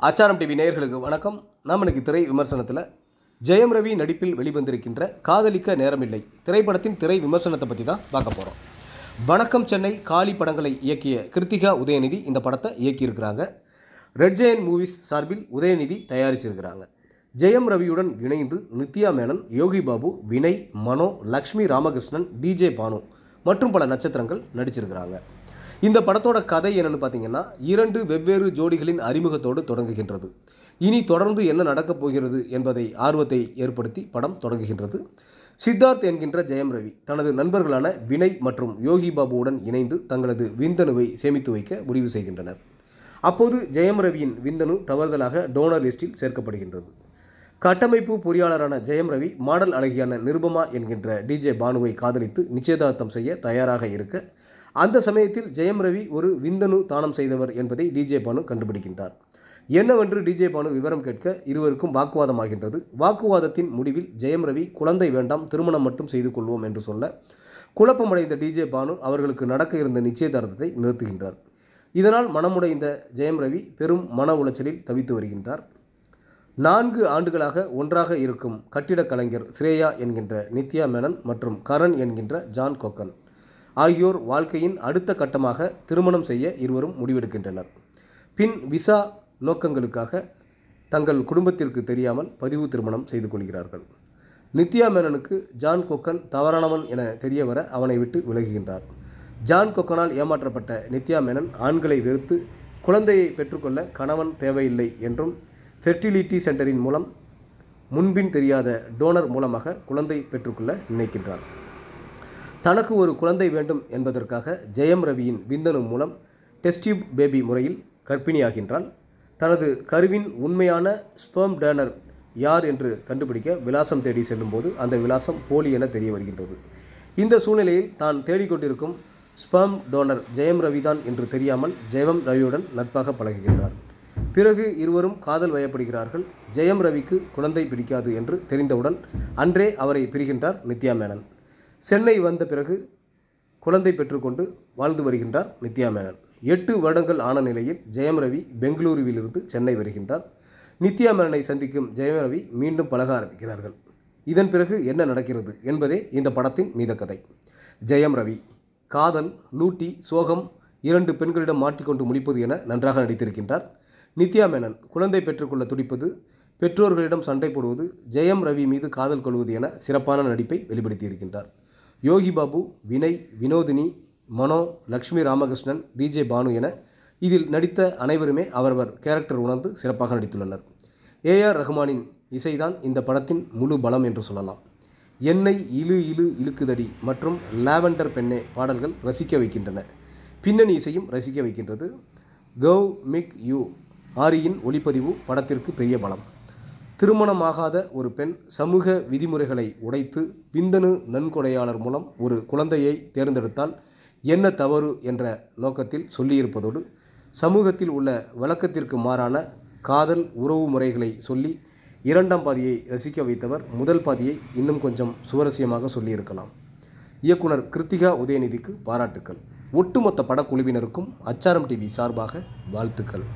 ஆச்சாரம் டிவி நேயர்களுக்கு வணக்கம். நாம் இன்னைக்கு திரை விமர்சனத்தில் ஜெயம் ரவி நடிப்பில் வெளிவந்திருக்கின்ற காதலிக்க நேரமில்லை திரைப்படத்தின் திரை விமர்சனத்தை பற்றி தான் பார்க்க போகிறோம். வணக்கம் சென்னை காளி படங்களை இயக்கிய கிருத்திகா உதயநிதி இந்த படத்தை இயக்கியிருக்கிறாங்க. ரெட் ஜெயண்ட் மூவிஸ் சார்பில் உதயநிதி தயாரிச்சிருக்கிறாங்க. ஜெயம் ரவியுடன் இணைந்து நித்யா மேனன், யோகி பாபு, வினய், மனோ, லக்ஷ்மி ராமகிருஷ்ணன், டிஜே பானு மற்றும் பல நட்சத்திரங்கள் நடிச்சிருக்கிறாங்க. இந்த படத்தோட கதை என்னென்னு பார்த்தீங்கன்னா, 2 வெவ்வேறு ஜோடிகளின் அறிமுகத்தோடு தொடங்குகின்றது. இனி தொடர்ந்து என்ன நடக்கப் போகிறது என்பதை ஆர்வத்தை ஏற்படுத்தி படம் தொடங்குகின்றது. சித்தார்த் என்கின்ற ஜெயம் ரவி தனது நண்பர்களான வினய் மற்றும் யோகி பாபுவுடன் இணைந்து தங்களது விந்தணுவை சேமித்து வைக்க முடிவு செய்கின்றனர். அப்போது ஜெயம் ரவியின் விந்தணு தவறுதலாக டோனர் லிஸ்டில் சேர்க்கப்படுகின்றது. கட்டமைப்பு பொறியாளரான ஜெயம் ரவி மாடல் அழகியான நிருபமா என்கின்ற டிஜே பானுவை காதலித்து நிச்சயதார்த்தம் செய்ய தயாராக இருக்க, அந்த சமயத்தில் ஜெயம் ரவி ஒரு விந்தணு தானம் செய்தவர் என்பதை டிஜே பானு கண்டுபிடிக்கின்றார். என்னவென்று டிஜே பானு விவரம் கேட்க இருவருக்கும் வாக்குவாதமாகின்றது. வாக்குவாதத்தின் முடிவில் ஜெயம் ரவி குழந்தை வேண்டாம், திருமணம் மட்டும் செய்து கொள்வோம் என்று சொல்ல, குழப்பமடைந்த டிஜே பானு அவர்களுக்கு நடக்க இருந்த நிச்சயதார்த்தத்தை நிறுத்துகின்றார். இதனால் மனமுடைந்த ஜெயம் ரவி பெரும் மன உளைச்சலில் தவித்து வருகின்றார். 4 ஆண்டுகளாக ஒன்றாக இருக்கும் கட்டிடக் கலைஞர் ஸ்ரேயா என்கின்ற நித்யா மேனன் மற்றும் கரண் என்கின்ற ஜான் கொக்கன் ஆகியோர் வாழ்க்கையின் அடுத்த கட்டமாக திருமணம் செய்ய இருவரும் முடிவெடுக்கின்றனர். பின் விசா நோக்கங்களுக்காக தங்கள் குடும்பத்திற்கு தெரியாமல் பதிவு திருமணம் செய்து கொள்கிறார்கள். நித்யா மேனனுக்கு ஜான் கொக்கன் தவறானவன் என தெரிய வர அவனை விட்டு விலகுகின்றார். ஜான் கொக்கனால் ஏமாற்றப்பட்ட நித்யா மேனன் ஆண்களை வெறுத்து குழந்தையை பெற்றுக்கொள்ள கணவன் தேவையில்லை என்றும் ஃபெர்டிலிட்டி சென்டரின் மூலம் முன்பின் தெரியாத டோனர் மூலமாக குழந்தை பெற்றுக்கொள்ள நினைக்கின்றார். தனக்கு ஒரு குழந்தை வேண்டும் என்பதற்காக ஜெயம் ரவியின் விந்தணு மூலம் டெஸ்ட் டியூப் பேபி முறையில் கர்ப்பிணியாகின்றாள். தனது கருவின் உண்மையான ஸ்பெர்ம் டோனர் யார் என்று கண்டுபிடிக்க விலாசம் தேடி செல்லும்போது அந்த விலாசம் போலி என தெரிய வருகின்றது. இந்த சூழ்நிலையில் தான் தேடிக்கொண்டிருக்கும் ஸ்பெர்ம் டோனர் ஜெயம் ரவிதான் என்று தெரியாமல் ஜெயம் ரவியுடன் நட்பாக பழகுகின்றார். பிறகு இருவரும் காதல் வயப்படுகிறார்கள். ஜெயம் ரவிக்கு குழந்தை பிடிக்காது என்று தெரிந்தவுடன் அன்றே அவரை பிரிகின்றார் நித்யா மேனன். சென்னை வந்த பிறகு குழந்தை பெற்றுக்கொண்டு வாழ்ந்து வருகின்றார் நித்யா மேனன். 8 வருடங்கள் ஆன நிலையில் ஜெயம் ரவி பெங்களூருவிலிருந்து சென்னை வருகின்றார். நித்யா மேனனை சந்திக்கும் ஜெயம் ரவி மீண்டும் பழக ஆரம்பிக்கிறார்கள். இதன் பிறகு என்ன நடக்கிறது என்பதே இந்த படத்தின் மீத கதை. ஜெயம் ரவி காதல், லூட்டி, சோகம், 2 பெண்களிடம் மாட்டிக்கொண்டு முழிப்பது என நன்றாக நடித்திருக்கின்றார். நித்யா மேனன் குழந்தை பெற்றுக்கொள்ள துடிப்பது, பெற்றோர்களிடம் சண்டை போடுவது, ஜெயம் ரவி மீது காதல் கொள்வது என சிறப்பான நடிப்பை வெளிப்படுத்தியிருக்கின்றார். யோகி பாபு, வினய், வினோதினி, மனோ, லக்ஷ்மி ராமகிருஷ்ணன், டிஜே பானு என இதில் நடித்த அனைவருமே அவரவர் கேரக்டர் உணர்ந்து சிறப்பாக நடித்துள்ளனர். ஏஆர் ரஹ்மானின் இசைதான் இந்த படத்தின் முழு பலம் என்று சொல்லலாம். என்னை இழு இழு இழுக்குதடி மற்றும் லாவெண்டர் பெண்ணே பாடல்கள் ரசிக்க வைக்கின்றன. பின்னணி இசையும் ரசிக்க வைக்கின்றது. கவ் மிக் யூ ஆரியின் ஒளிப்பதிவு படத்திற்கு பெரிய பலம். திருமணமாகாத ஒரு பெண் சமூக விதிமுறைகளை உடைத்து விந்தணு நன்கொடையாளர் மூலம் ஒரு குழந்தையை தேர்ந்தெடுத்தால் என்ன தவறு என்ற நோக்கத்தில் சொல்லியிருப்பதோடு, சமூகத்தில் உள்ள வழக்கத்திற்கு மாறான காதல் உறவு முறைகளை சொல்லி 2ஆம் பாதியை ரசிக்க வைத்தவர் முதல் பாதியை இன்னும் கொஞ்சம் சுவாரஸ்யமாக சொல்லியிருக்கலாம். இயக்குனர் கிருத்திகா உதயநிதிக்கு பாராட்டுக்கள். ஒட்டுமொத்த படக்குழுவினருக்கும் ஆச்சாரம் டிவி சார்பாக வாழ்த்துக்கள்.